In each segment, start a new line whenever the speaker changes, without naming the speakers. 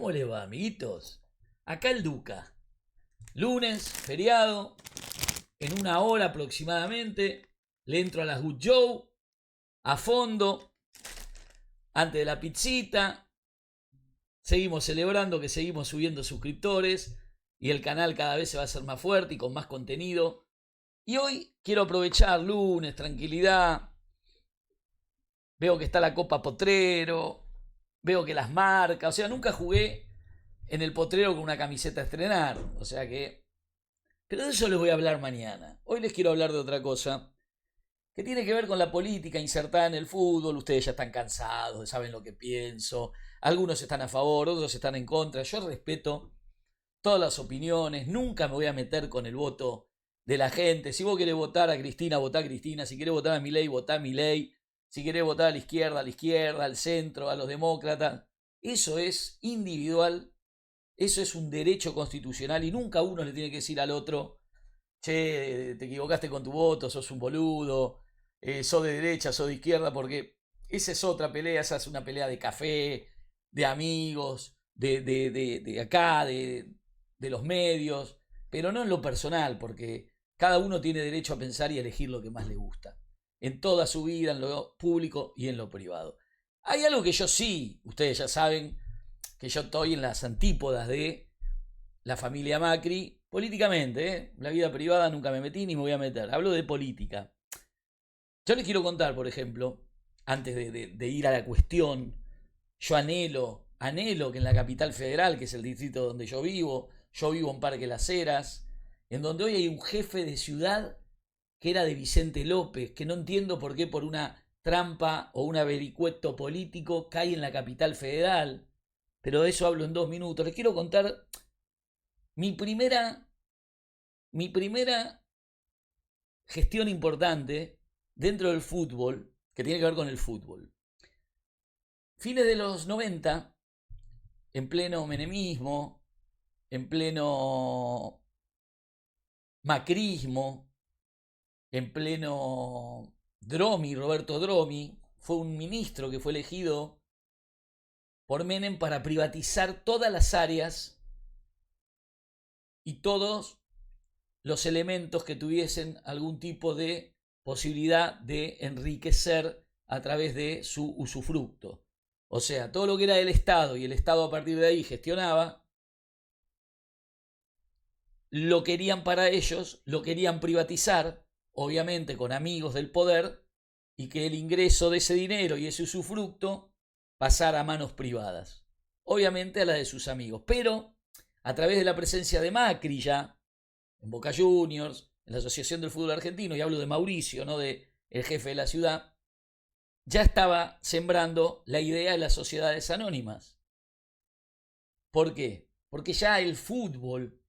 ¿Cómo les va, amiguitos? Acá el Duca. Lunes, feriado, en una hora aproximadamente, le entro a las Good Joe, a fondo, antes de la pizzita. Seguimos celebrando que seguimos subiendo suscriptores y el canal cada vez se va a hacer más fuerte y con más contenido. Y hoy quiero aprovechar lunes, tranquilidad. Veo que está la Copa Potrero, veo que las marcas, o sea, nunca jugué en el potrero con una camiseta a estrenar, o sea que... Pero de eso les voy a hablar mañana. Hoy les quiero hablar de otra cosa que tiene que ver con la política insertada en el fútbol. Ustedes ya están cansados, saben lo que pienso. Algunos están a favor, otros están en contra. Yo respeto todas las opiniones, nunca me voy a meter con el voto de la gente. Si vos querés votar a Cristina, votá a Cristina. Si querés votar a Milei, votá a Milei. Si querés votar a la izquierda, al centro, a los demócratas. Eso es individual. Eso es un derecho constitucional y nunca uno le tiene que decir al otro: che, te equivocaste con tu voto, sos un boludo, sos de derecha, sos de izquierda, porque esa es otra pelea, esa es una pelea de café, de amigos, de acá, de los medios, pero no en lo personal, porque cada uno tiene derecho a pensar y a elegir lo que más le gusta, en toda su vida, en lo público y en lo privado. Hay algo que yo sí, ustedes ya saben, que yo estoy en las antípodas de la familia Macri, políticamente, ¿eh? La vida privada nunca me metí ni me voy a meter. Hablo de política. Yo les quiero contar, por ejemplo, antes de ir a la cuestión, yo anhelo que en la capital federal, que es el distrito donde yo vivo en Parque Las Heras, en donde hoy hay un jefe de ciudad que era de Vicente López, que no entiendo por qué por una trampa o un vericueto político cae en la capital federal. Pero de eso hablo en 2 minutos. Les quiero contar mi primera gestión importante dentro del fútbol, que tiene que ver con el fútbol. Fines de los 90, en pleno menemismo, en pleno macrismo, en pleno Dromi, Roberto Dromi, fue un ministro que fue elegido por Menem para privatizar todas las áreas y todos los elementos que tuviesen algún tipo de posibilidad de enriquecer a través de su usufructo. O sea, todo lo que era del Estado y el Estado a partir de ahí gestionaba, lo querían para ellos, lo querían privatizar, obviamente con amigos del poder, y que el ingreso de ese dinero y ese usufructo pasara a manos privadas. Obviamente a la de sus amigos, pero a través de la presencia de Macri ya, en Boca Juniors, en la Asociación del Fútbol Argentino, y hablo de Mauricio, no de el jefe de la ciudad, ya estaba sembrando la idea de las sociedades anónimas. ¿Por qué? Porque ya el fútbol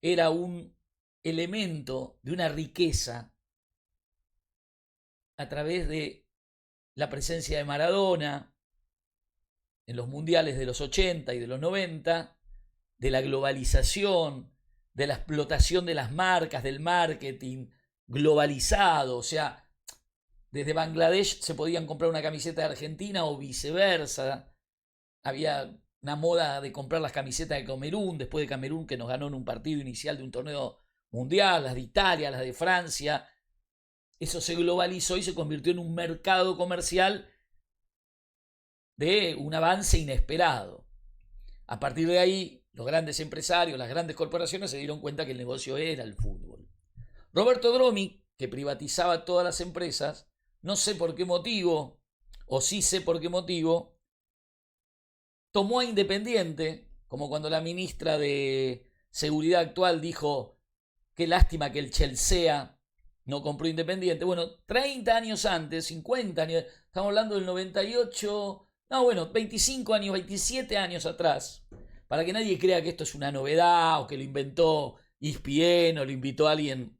era un elemento de una riqueza a través de la presencia de Maradona en los mundiales de los 80 y de los 90, de la globalización, de la explotación de las marcas, del marketing globalizado. O sea, desde Bangladesh se podían comprar una camiseta de Argentina o viceversa. Había una moda de comprar las camisetas de Camerún, después de Camerún, que nos ganó en un partido inicial de un torneo mundial, las de Italia, las de Francia. Eso se globalizó y se convirtió en un mercado comercial de un avance inesperado. A partir de ahí, los grandes empresarios, las grandes corporaciones se dieron cuenta que el negocio era el fútbol. Roberto Dromi, que privatizaba todas las empresas, no sé por qué motivo, o sí sé por qué motivo, tomó a Independiente, como cuando la ministra de Seguridad actual dijo: qué lástima que el Chelsea no compró Independiente. Bueno, 30 años antes, 50 años, estamos hablando del 98, no, bueno, 25 años, 27 años atrás, para que nadie crea que esto es una novedad o que lo inventó ESPN o lo inventó alguien.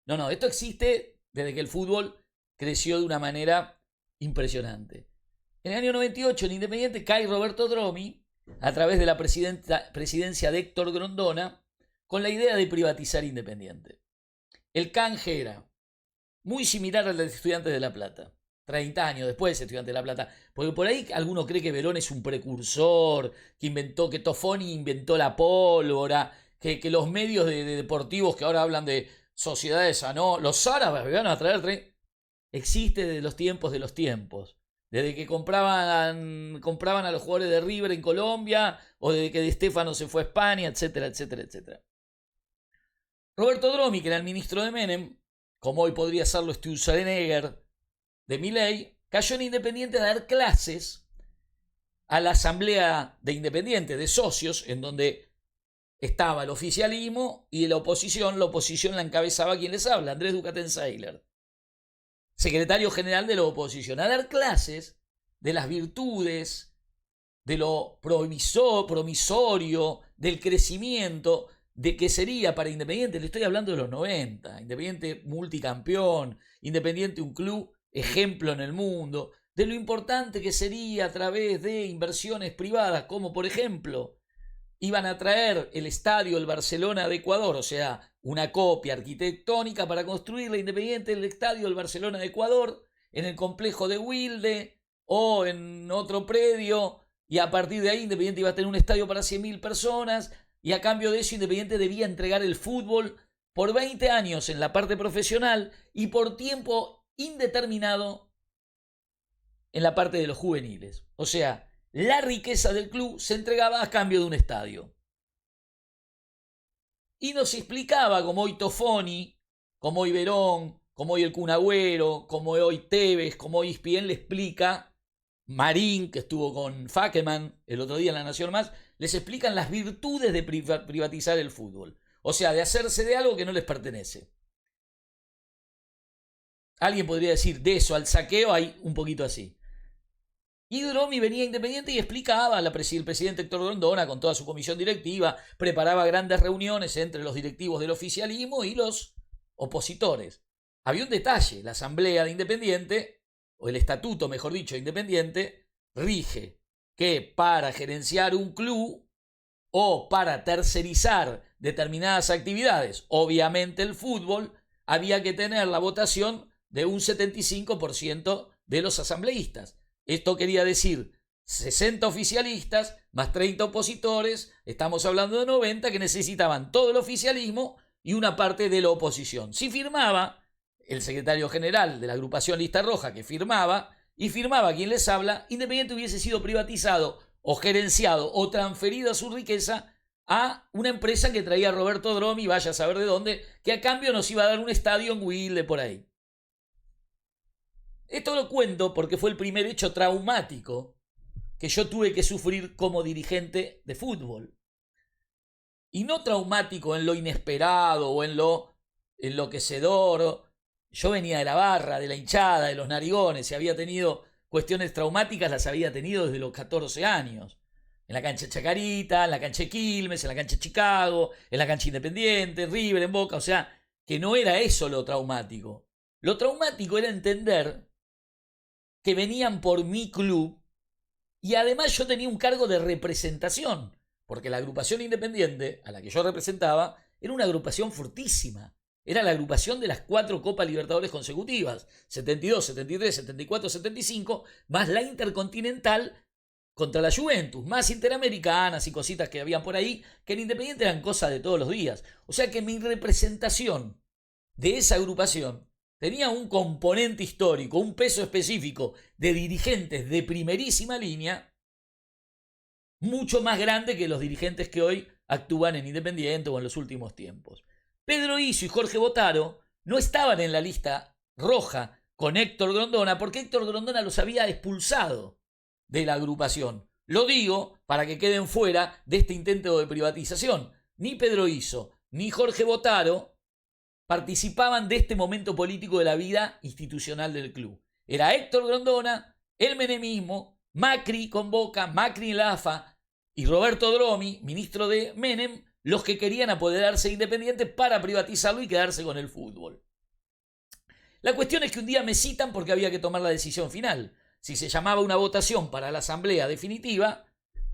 No, esto existe desde que el fútbol creció de una manera impresionante. En el año 98 en Independiente cae Roberto Dromi a través de la presidencia de Héctor Grondona con la idea de privatizar Independiente. El canje era muy similar al de Estudiantes de La Plata. 30 años después, Estudiantes de La Plata. Porque por ahí alguno cree que Verón es un precursor, que Tofoni inventó la pólvora, que los medios de deportivos que ahora hablan de sociedades los árabes van a traer. Existe desde los tiempos de los tiempos. Desde que compraban a los jugadores de River en Colombia, o desde que Di Stéfano se fue a España, etcétera, etcétera, etcétera. Roberto Dromi, que era el ministro de Menem, como hoy podría serlo Sturzenegger de Milei, cayó en Independiente a dar clases a la asamblea de Independiente, de socios, en donde estaba el oficialismo y la oposición la encabezaba quien les habla, Andrés Ducaten-Seiler, secretario general de la oposición, a dar clases de las virtudes, de lo promisorio, del crecimiento, de que sería para Independiente, le estoy hablando de los 90, Independiente multicampeón, Independiente un club ejemplo en el mundo, de lo importante que sería a través de inversiones privadas, como por ejemplo, iban a traer el estadio del Barcelona de Ecuador, o sea, una copia arquitectónica para construir la Independiente el estadio del Barcelona de Ecuador, en el complejo de Wilde o en otro predio, y a partir de ahí Independiente iba a tener un estadio para 100.000 personas, y a cambio de eso Independiente debía entregar el fútbol por 20 años en la parte profesional y por tiempo indeterminado en la parte de los juveniles. O sea, la riqueza del club se entregaba a cambio de un estadio. Y nos explicaba, como hoy Tofoni, como hoy Verón, como hoy el Kun Agüero, como hoy Tevez, como hoy ESPN le explica, Marín, que estuvo con Fackelman el otro día en La Nación Más, les explican las virtudes de privatizar el fútbol. O sea, de hacerse de algo que no les pertenece. Alguien podría decir, de eso al saqueo hay un poquito así. Y Dromi venía a Independiente y explicaba, el presidente Héctor Grondona con toda su comisión directiva, preparaba grandes reuniones entre los directivos del oficialismo y los opositores. Había un detalle, la asamblea de Independiente, o el estatuto, mejor dicho, Independiente, rige que para gerenciar un club o para tercerizar determinadas actividades, obviamente el fútbol, había que tener la votación de un 75% de los asambleístas. Esto quería decir 60 oficialistas más 30 opositores, estamos hablando de 90 que necesitaban todo el oficialismo y una parte de la oposición. Si firmaba el secretario general de la agrupación Lista Roja, que firmaba, y firmaba quien les habla, Independiente hubiese sido privatizado o gerenciado o transferido su riqueza a una empresa que traía a Roberto Dromi, vaya a saber de dónde, que a cambio nos iba a dar un estadio en Wilde por ahí. Esto lo cuento porque fue el primer hecho traumático que yo tuve que sufrir como dirigente de fútbol. Y no traumático en lo inesperado o en lo enloquecedor. Yo venía de la barra, de la hinchada, de los narigones, y había tenido cuestiones traumáticas, las había tenido desde los 14 años. En la cancha de Chacarita, en la cancha de Quilmes, en la cancha de Chicago, en la cancha Independiente, en River, en Boca. O sea, que no era eso lo traumático. Lo traumático era entender que venían por mi club y además yo tenía un cargo de representación, porque la agrupación Independiente a la que yo representaba era una agrupación fortísima. Era la agrupación de las 4 Copas Libertadores consecutivas, 72, 73, 74, 75, más la Intercontinental contra la Juventus, más Interamericanas y cositas que habían por ahí, que en Independiente eran cosas de todos los días. O sea que mi representación de esa agrupación tenía un componente histórico, un peso específico de dirigentes de primerísima línea, mucho más grande que los dirigentes que hoy actúan en Independiente o en los últimos tiempos. Pedro Iso y Jorge Botaro no estaban en la lista roja con Héctor Grondona porque Héctor Grondona los había expulsado de la agrupación. Lo digo para que queden fuera de este intento de privatización. Ni Pedro Iso ni Jorge Botaro participaban de este momento político de la vida institucional del club. Era Héctor Grondona, el menemismo, Macri con Boca, Macri en la AFA y Roberto Dromi, ministro de Menem, los que querían apoderarse de Independiente para privatizarlo y quedarse con el fútbol. La cuestión es que un día me citan porque había que tomar la decisión final. Si se llamaba una votación para la asamblea definitiva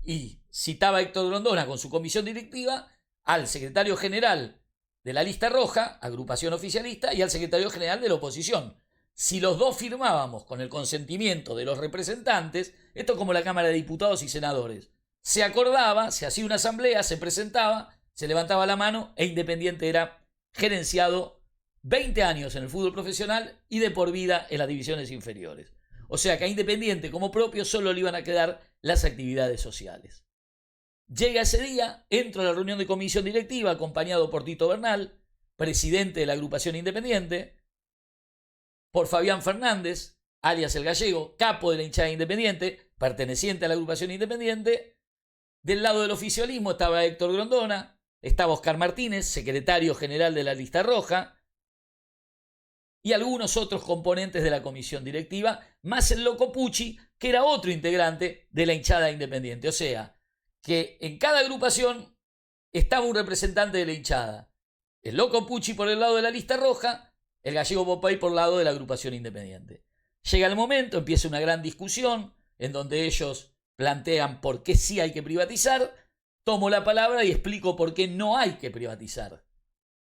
y citaba a Héctor Grondona con su comisión directiva, al secretario general de la Lista Roja, agrupación oficialista, y al secretario general de la oposición. si los dos firmábamos con el consentimiento de los representantes, esto es como la Cámara de Diputados y Senadores, se acordaba, se hacía una asamblea, se presentaba, se levantaba la mano e Independiente era gerenciado 20 años en el fútbol profesional y de por vida en las divisiones inferiores. O sea que a Independiente como propio solo le iban a quedar las actividades sociales. Llega ese día, entro a la reunión de comisión directiva acompañado por Tito Bernal, presidente de la agrupación Independiente, por Fabián Fernández, alias El Gallego, capo de la hinchada Independiente, perteneciente a la agrupación Independiente. Del lado del oficialismo estaba Héctor Grondona, estaba Oscar Martínez, secretario general de la lista roja, y algunos otros componentes de la comisión directiva, más el Loco Pucci, que era otro integrante de la hinchada Independiente. O sea, que en cada agrupación estaba un representante de la hinchada. El Loco Pucci por el lado de la lista roja, el Gallego Popay por el lado de la agrupación Independiente. Llega el momento, empieza una gran discusión en donde ellos plantean por qué sí hay que privatizar. Tomo la palabra y explico por qué no hay que privatizar.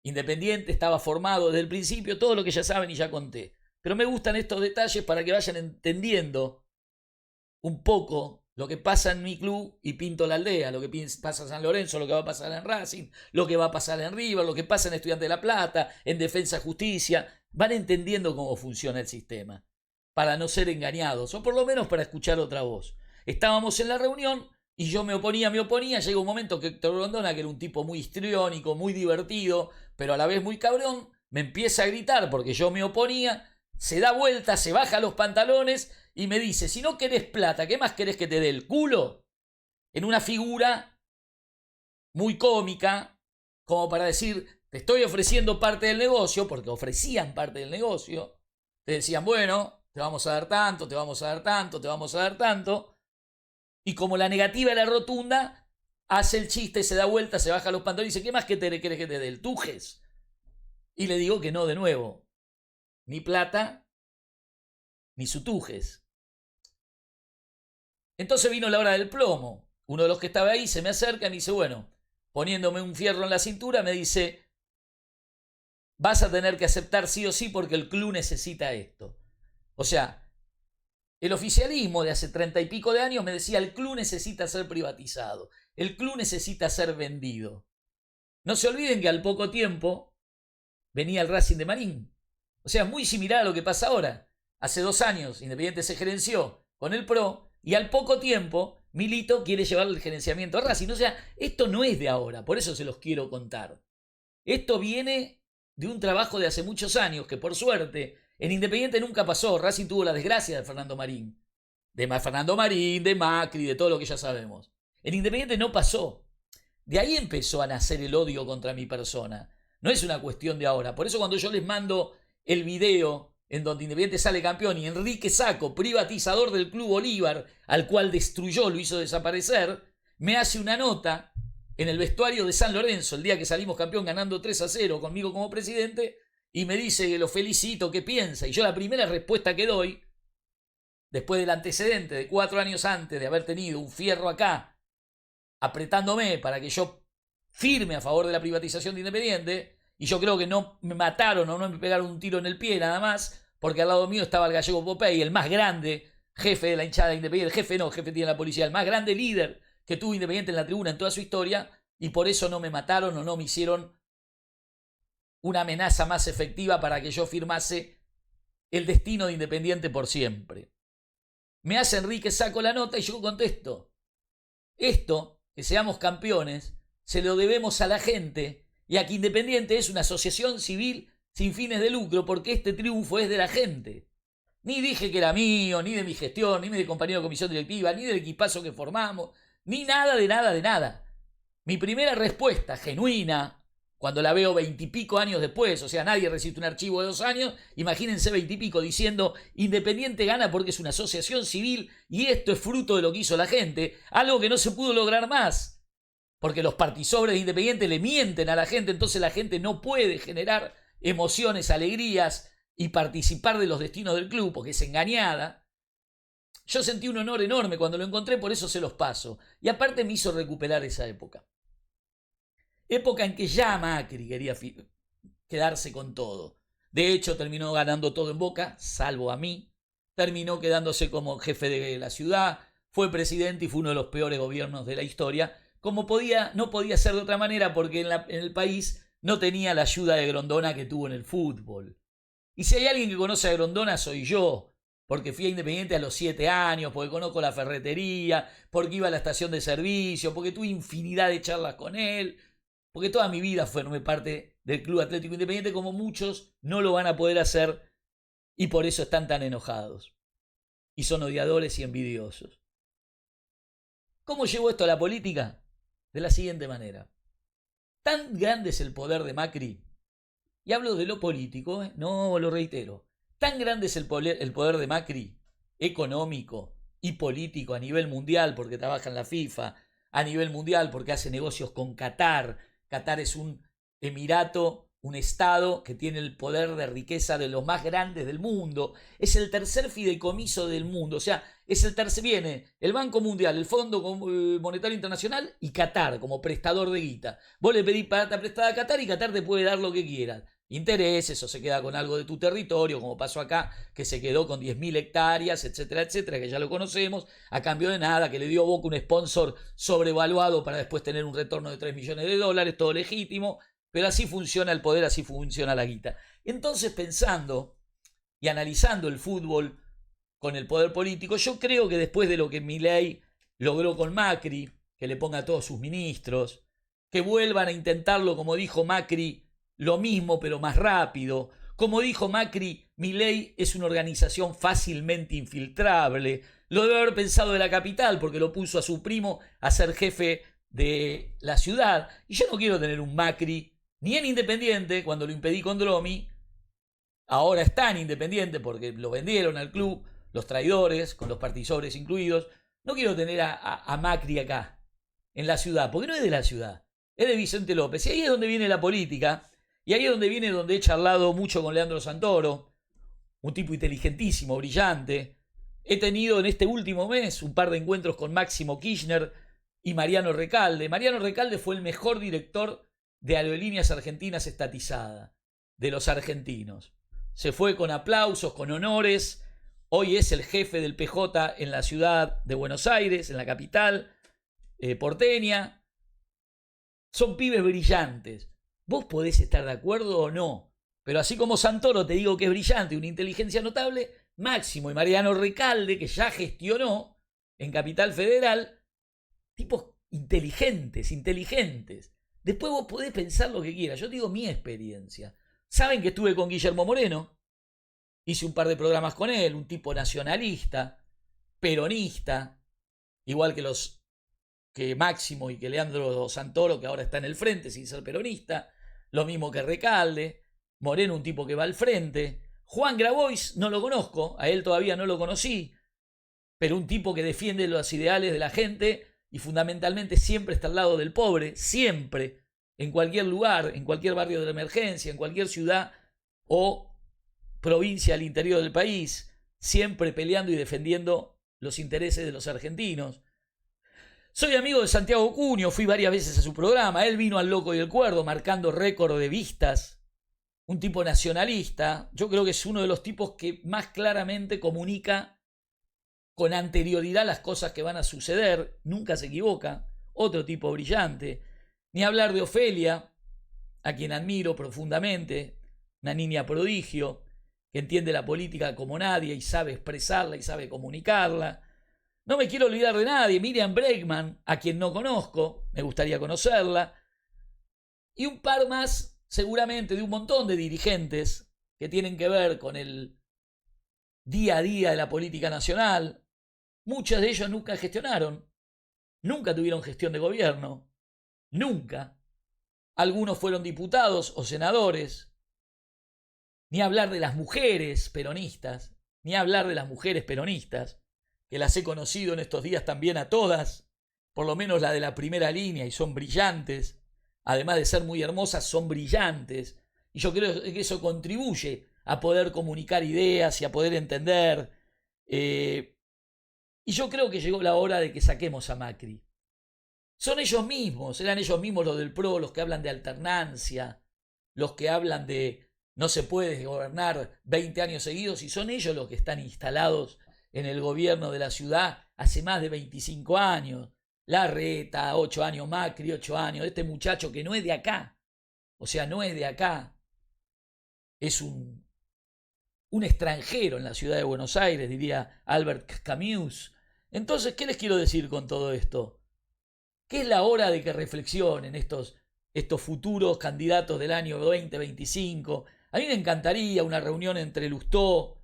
Independiente estaba formado desde el principio, todo lo que ya saben y ya conté. Pero me gustan estos detalles para que vayan entendiendo un poco lo que pasa en mi club y pinto la aldea, lo que pasa en San Lorenzo, lo que va a pasar en Racing, lo que va a pasar en River, lo que pasa en Estudiantes de La Plata, en Defensa Justicia. Van entendiendo cómo funciona el sistema, para no ser engañados, o por lo menos para escuchar otra voz. Estábamos en la reunión y yo me oponía, llega un momento que Héctor Grondona, que era un tipo muy histriónico, muy divertido, pero a la vez muy cabrón, me empieza a gritar porque yo me oponía, se da vuelta, se baja los pantalones y me dice, si no querés plata, ¿qué más querés que te dé el culo? En una figura muy cómica, como para decir, te estoy ofreciendo parte del negocio, porque ofrecían parte del negocio, te decían, bueno, te vamos a dar tanto, te vamos a dar tanto, te vamos a dar tanto, y como la negativa era rotunda, hace el chiste, se da vuelta, se baja los pantalones y dice, ¿qué más que querés que te dé el tujes? Y le digo que no de nuevo, ni plata, ni su tujes. Entonces vino la hora del plomo. Uno de los que estaba ahí se me acerca y me dice, bueno, poniéndome un fierro en la cintura, me dice, vas a tener que aceptar sí o sí porque el club necesita esto. O sea, el oficialismo de hace 30 y pico de años me decía, el club necesita ser privatizado, el club necesita ser vendido. No se olviden que al poco tiempo venía el Racing de Marín. O sea, muy similar a lo que pasa ahora. Hace 2 años Independiente se gerenció con el PRO y al poco tiempo Milito quiere llevar el gerenciamiento a Racing. O sea, esto no es de ahora, por eso se los quiero contar. Esto viene de un trabajo de hace muchos años que por suerte en Independiente nunca pasó. Racing tuvo la desgracia de Fernando Marín. De Fernando Marín, de Macri, de todo lo que ya sabemos. En Independiente no pasó. De ahí empezó a nacer el odio contra mi persona. No es una cuestión de ahora. Por eso cuando yo les mando el video en donde Independiente sale campeón y Enrique Sacco, privatizador del Club Bolívar, al cual destruyó, lo hizo desaparecer, me hace una nota en el vestuario de San Lorenzo, el día que salimos campeón ganando 3-0 conmigo como presidente, y me dice que lo felicito, ¿qué piensa? Y yo la primera respuesta que doy, después del antecedente de 4 años antes de haber tenido un fierro acá, apretándome para que yo firme a favor de la privatización de Independiente, y yo creo que no me mataron o no me pegaron un tiro en el pie nada más, porque al lado mío estaba el Gallego Popey, el más grande jefe de la hinchada Independiente, jefe tiene la policía, el más grande líder que tuvo Independiente en la tribuna en toda su historia, y por eso no me mataron o no me hicieron una amenaza más efectiva para que yo firmase el destino de Independiente por siempre. Me hace Enrique Sacco la nota y yo contesto, esto, que seamos campeones, se lo debemos a la gente, y aquí Independiente es una asociación civil sin fines de lucro porque este triunfo es de la gente. Ni dije que era mío, ni de mi gestión, ni de mi compañero de comisión directiva, ni del equipazo que formamos, ni nada de nada de nada. Mi primera respuesta, genuina, cuando la veo 20 y pico años después, o sea, nadie resiste un archivo de 2 años, imagínense 20 y pico diciendo Independiente gana porque es una asociación civil y esto es fruto de lo que hizo la gente, algo que no se pudo lograr más. Porque los partisobres de Independiente le mienten a la gente, entonces la gente no puede generar emociones, alegrías y participar de los destinos del club porque es engañada. Yo sentí un honor enorme cuando lo encontré, por eso se los paso. Y aparte me hizo recuperar esa época. Época en que ya Macri quería quedarse con todo. De hecho, terminó ganando todo en Boca, salvo a mí. Terminó quedándose como jefe de la ciudad, fue presidente y fue uno de los peores gobiernos de la historia. Como no podía ser de otra manera porque en el país no tenía la ayuda de Grondona que tuvo en el fútbol. Y si hay alguien que conoce a Grondona soy yo, porque fui a Independiente a los 7 años, porque conozco la ferretería, porque iba a la estación de servicio, porque tuve infinidad de charlas con él, porque toda mi vida formé parte del Club Atlético Independiente, como muchos no lo van a poder hacer y por eso están tan enojados. Y son odiadores y envidiosos. ¿Cómo llevó esto a la política? De la siguiente manera. Tan grande es el poder de Macri, y hablo de lo político, no lo reitero, tan grande es el poder de Macri, económico y político a nivel mundial, porque trabaja en la FIFA, a nivel mundial porque hace negocios con Qatar. Qatar es un emirato, un estado que tiene el poder de riqueza de los más grandes del mundo, es el tercer fideicomiso del mundo, o sea, viene el Banco Mundial, el Fondo Monetario Internacional y Qatar como prestador de guita. Vos le pedís plata prestada a Qatar y Qatar te puede dar lo que quieras. Intereses o se queda con algo de tu territorio, como pasó acá, que se quedó con 10.000 hectáreas, etcétera, etcétera, que ya lo conocemos, a cambio de nada, que le dio Boca un sponsor sobrevaluado para después tener un retorno de $3 millones, todo legítimo, pero así funciona el poder, así funciona la guita. Entonces, pensando y analizando el fútbol con el poder político, yo creo que después de lo que Milei logró con Macri, que le ponga a todos sus ministros, que vuelvan a intentarlo, como dijo Macri, lo mismo pero más rápido. Como dijo Macri, Milei es una organización fácilmente infiltrable. Lo debe haber pensado de la capital porque lo puso a su primo a ser jefe de la ciudad. Y yo no quiero tener un Macri ni en Independiente, cuando lo impedí con Dromi. Ahora está en Independiente porque lo vendieron al club, los traidores, con los partidores incluidos. No quiero tener a Macri acá, en la ciudad, porque no es de la ciudad, es de Vicente López. Y ahí es donde viene la política. Y ahí es donde he charlado mucho con Leandro Santoro, un tipo inteligentísimo, brillante. He tenido en este último mes un par de encuentros con Máximo Kirchner y Mariano Recalde. Mariano Recalde fue el mejor director de Aerolíneas Argentinas estatizada, de los argentinos. Se fue con aplausos, con honores. Hoy es el jefe del PJ en la ciudad de Buenos Aires, en la capital porteña. Son pibes brillantes. Vos podés estar de acuerdo o no, pero así como Santoro te digo que es brillante, una inteligencia notable, Máximo y Mariano Recalde, que ya gestionó en Capital Federal, tipos inteligentes. Después vos podés pensar lo que quieras. Yo digo mi experiencia. Saben que estuve con Guillermo Moreno, hice un par de programas con él, un tipo nacionalista, peronista, igual que Máximo y que Leandro Santoro, que ahora está en el frente sin ser peronista. Lo mismo que Recalde. Moreno, un tipo que va al frente. Juan Grabois no lo conozco, a él todavía no lo conocí, pero un tipo que defiende los ideales de la gente y fundamentalmente siempre está al lado del pobre, siempre, en cualquier lugar, en cualquier barrio de emergencia, en cualquier ciudad o provincia al interior del país, siempre peleando y defendiendo los intereses de los argentinos. Soy amigo de Santiago Cuño, fui varias veces a su programa, él vino al Loco y el Cuerdo marcando récord de vistas, un tipo nacionalista. Yo creo que es uno de los tipos que más claramente comunica con anterioridad las cosas que van a suceder, nunca se equivoca, otro tipo brillante. Ni hablar de Ofelia, a quien admiro profundamente, una niña prodigio, que entiende la política como nadie y sabe expresarla y sabe comunicarla. No me quiero olvidar de nadie, Miriam Bregman, a quien no conozco, me gustaría conocerla. Y un par más, seguramente, de un montón de dirigentes que tienen que ver con el día a día de la política nacional. Muchos de ellos nunca gestionaron, nunca tuvieron gestión de gobierno, nunca. Algunos fueron diputados o senadores. Ni hablar de las mujeres peronistas, que las he conocido en estos días también a todas, por lo menos la de la primera línea, y son brillantes. Además de ser muy hermosas, son brillantes. Y yo creo que eso contribuye a poder comunicar ideas y a poder entender. Y yo creo que llegó la hora de que saquemos a Macri. Eran ellos mismos los del PRO, los que hablan de alternancia, los que hablan de no se puede gobernar 20 años seguidos y son ellos los que están instalados en el gobierno de la ciudad hace más de 25 años. Larreta, 8 años, Macri, 8 años, este muchacho que no es de acá, o sea, no es de acá, es un extranjero en la ciudad de Buenos Aires, diría Albert Camus. Entonces, ¿qué les quiero decir con todo esto? Que es la hora de que reflexionen estos futuros candidatos del año 2025. A mí me encantaría una reunión entre Lustó,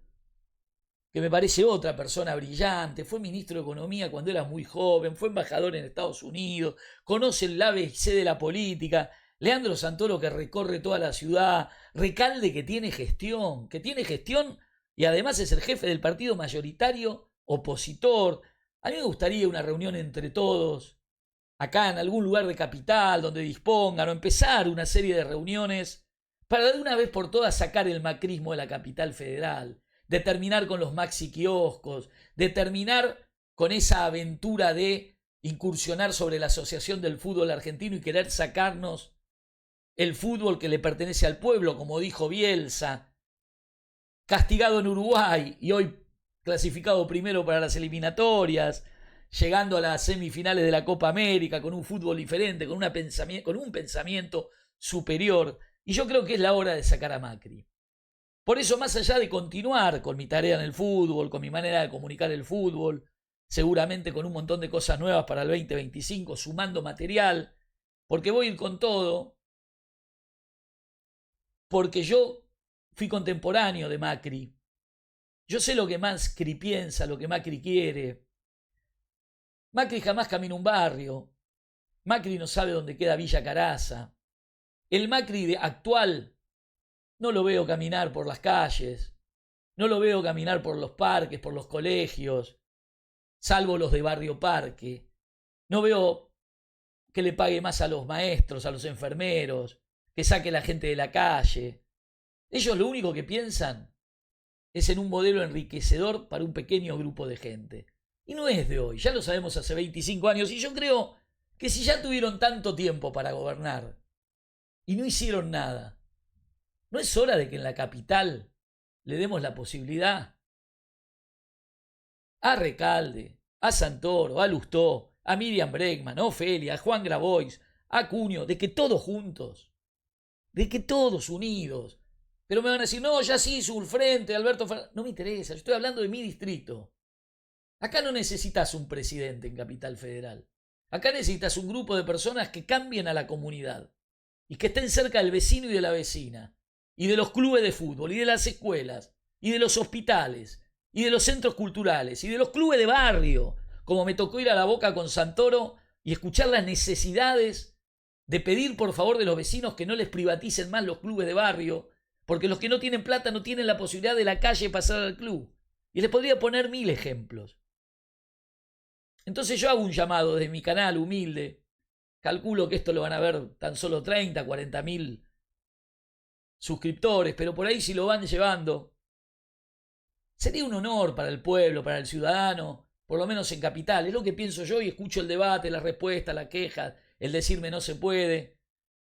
que me parece otra persona brillante, fue ministro de Economía cuando era muy joven, fue embajador en Estados Unidos, conoce el ABC de la política, Leandro Santoro que recorre toda la ciudad, Recalde que tiene gestión y además es el jefe del partido mayoritario opositor. A mí me gustaría una reunión entre todos, acá en algún lugar de Capital, donde dispongan, o empezar una serie de reuniones para de una vez por todas sacar el macrismo de la capital federal, de terminar con los maxi kioscos, de terminar con esa aventura de incursionar sobre la Asociación del Fútbol Argentino y querer sacarnos el fútbol que le pertenece al pueblo, como dijo Bielsa, castigado en Uruguay y hoy clasificado primero para las eliminatorias, llegando a las semifinales de la Copa América con un fútbol diferente, con un pensamiento superior. Y yo creo que es la hora de sacar a Macri. Por eso, más allá de continuar con mi tarea en el fútbol, con mi manera de comunicar el fútbol, seguramente con un montón de cosas nuevas para el 2025, sumando material, porque voy a ir con todo, porque yo fui contemporáneo de Macri. Yo sé lo que Macri piensa, lo que Macri quiere. Macri jamás caminó un barrio. Macri no sabe dónde queda Villa Caraza. El Macri actual no lo veo caminar por las calles, no lo veo caminar por los parques, por los colegios, salvo los de Barrio Parque. No veo que le pague más a los maestros, a los enfermeros, que saque a la gente de la calle. Ellos lo único que piensan es en un modelo enriquecedor para un pequeño grupo de gente. Y no es de hoy, ya lo sabemos hace 25 años, y yo creo que si ya tuvieron tanto tiempo para gobernar y no hicieron nada, ¿no es hora de que en la capital le demos la posibilidad a Recalde, a Santoro, a Lustó, a Miriam Bregman, a Ofelia, a Juan Grabois, a Acuña, de que todos juntos, de que todos unidos? Pero me van a decir, no, ya sí hizo un frente, Alberto Fernández. No me interesa, yo estoy hablando de mi distrito. Acá no necesitas un presidente en Capital Federal. Acá necesitas un grupo de personas que cambien a la comunidad y que estén cerca del vecino y de la vecina, y de los clubes de fútbol, y de las escuelas, y de los hospitales, y de los centros culturales, y de los clubes de barrio, como me tocó ir a La Boca con Santoro y escuchar las necesidades de pedir por favor de los vecinos que no les privaticen más los clubes de barrio, porque los que no tienen plata no tienen la posibilidad de la calle pasar al club. Y les podría poner 1000 ejemplos. Entonces yo hago un llamado desde mi canal humilde. Calculo que esto lo van a ver tan solo 30, 40 mil suscriptores, pero por ahí si lo van llevando, sería un honor para el pueblo, para el ciudadano, por lo menos en Capital. Es lo que pienso yo y escucho el debate, la respuesta, la queja, el decirme no se puede.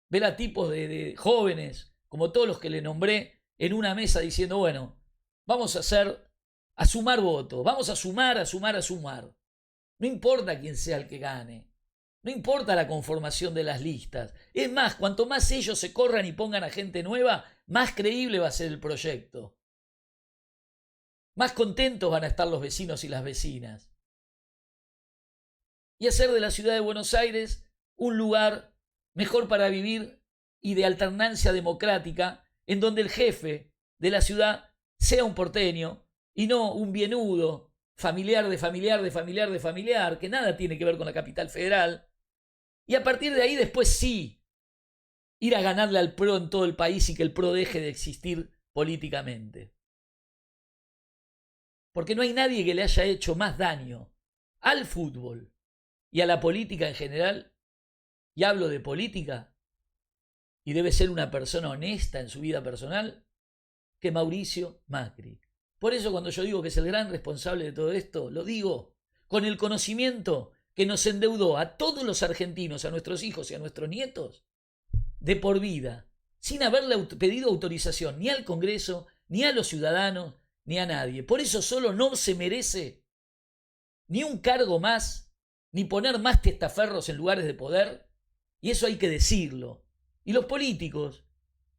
Ver a tipos de jóvenes, como todos los que le nombré, en una mesa diciendo, bueno, vamos a sumar votos, vamos a sumar. No importa quién sea el que gane. No importa la conformación de las listas. Es más, cuanto más ellos se corran y pongan a gente nueva, más creíble va a ser el proyecto. Más contentos van a estar los vecinos y las vecinas. Y hacer de la ciudad de Buenos Aires un lugar mejor para vivir y de alternancia democrática, en donde el jefe de la ciudad sea un porteño y no un bienudo, familiar, que nada tiene que ver con la capital federal. Y a partir de ahí después sí, ir a ganarle al PRO en todo el país y que el PRO deje de existir políticamente. Porque no hay nadie que le haya hecho más daño al fútbol y a la política en general, y hablo de política, y debe ser una persona honesta en su vida personal, que Mauricio Macri. Por eso cuando yo digo que es el gran responsable de todo esto, lo digo con el conocimiento que nos endeudó a todos los argentinos, a nuestros hijos y a nuestros nietos, de por vida, sin haberle pedido autorización ni al Congreso, ni a los ciudadanos, ni a nadie. Por eso solo no se merece ni un cargo más, ni poner más testaferros en lugares de poder, y eso hay que decirlo. Y los políticos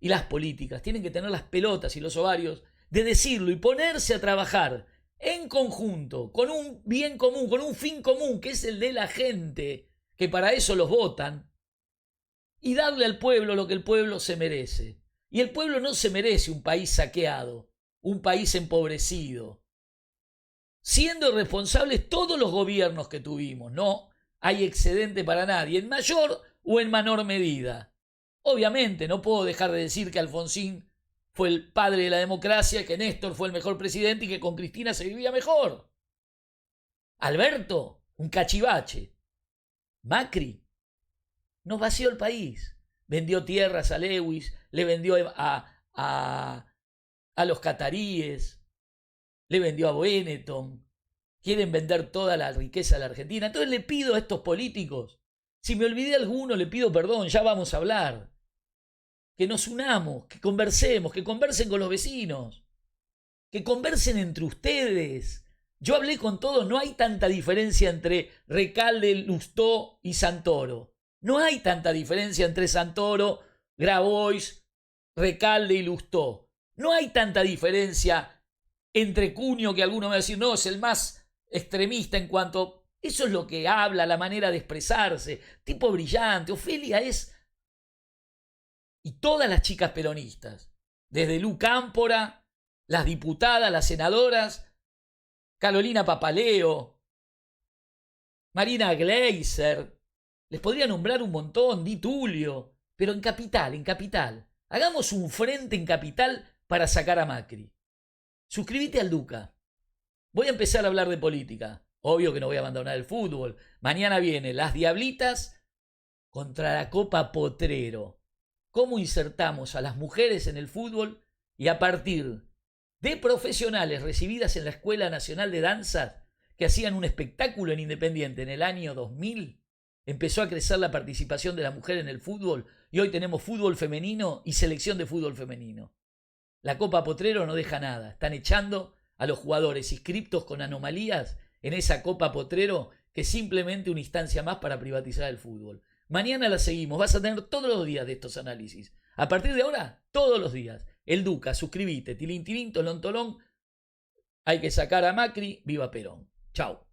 y las políticas tienen que tener las pelotas y los ovarios de decirlo y ponerse a trabajar en conjunto, con un bien común, con un fin común, que es el de la gente, que para eso los votan, y darle al pueblo lo que el pueblo se merece. Y el pueblo no se merece un país saqueado, un país empobrecido, siendo responsables todos los gobiernos que tuvimos. No hay excedente para nadie, en mayor o en menor medida. Obviamente no puedo dejar de decir que Alfonsín fue el padre de la democracia, que Néstor fue el mejor presidente y que con Cristina se vivía mejor. Alberto, un cachivache. Macri nos vació el país. Vendió tierras a Lewis, le vendió a los cataríes, le vendió a Benetton. Quieren vender toda la riqueza de la Argentina. Entonces le pido a estos políticos, si me olvidé alguno, le pido perdón, ya vamos a hablar. Que nos unamos, que conversemos, que conversen con los vecinos, que conversen entre ustedes. Yo hablé con todos, no hay tanta diferencia entre Recalde, Lustó y Santoro. No hay tanta diferencia entre Santoro, Grabois, Recalde y Lustó. No hay tanta diferencia entre Cunio, que alguno me va a decir, no, es el más extremista en cuanto... Eso es lo que habla, la manera de expresarse. Tipo brillante. Ofelia es... Y todas las chicas peronistas, desde Lu Cámpora, las diputadas, las senadoras, Carolina Papaleo, Marina Gleiser, les podría nombrar un montón, Di Tulio, pero en Capital. Hagamos un frente en Capital para sacar a Macri. Suscríbete al Duca. Voy a empezar a hablar de política. Obvio que no voy a abandonar el fútbol. Mañana viene las Diablitas contra la Copa Potrero. Cómo insertamos a las mujeres en el fútbol y a partir de profesionales recibidas en la Escuela Nacional de Danzas que hacían un espectáculo en Independiente en el año 2000, empezó a crecer la participación de la mujer en el fútbol y hoy tenemos fútbol femenino y selección de fútbol femenino. La Copa Potrero no deja nada, están echando a los jugadores inscriptos con anomalías en esa Copa Potrero, que es simplemente una instancia más para privatizar el fútbol. Mañana la seguimos, vas a tener todos los días de estos análisis. A partir de ahora, todos los días. El Duca, suscríbete, tilín, tilín, tolón, tolón. Hay que sacar a Macri, viva Perón. Chau.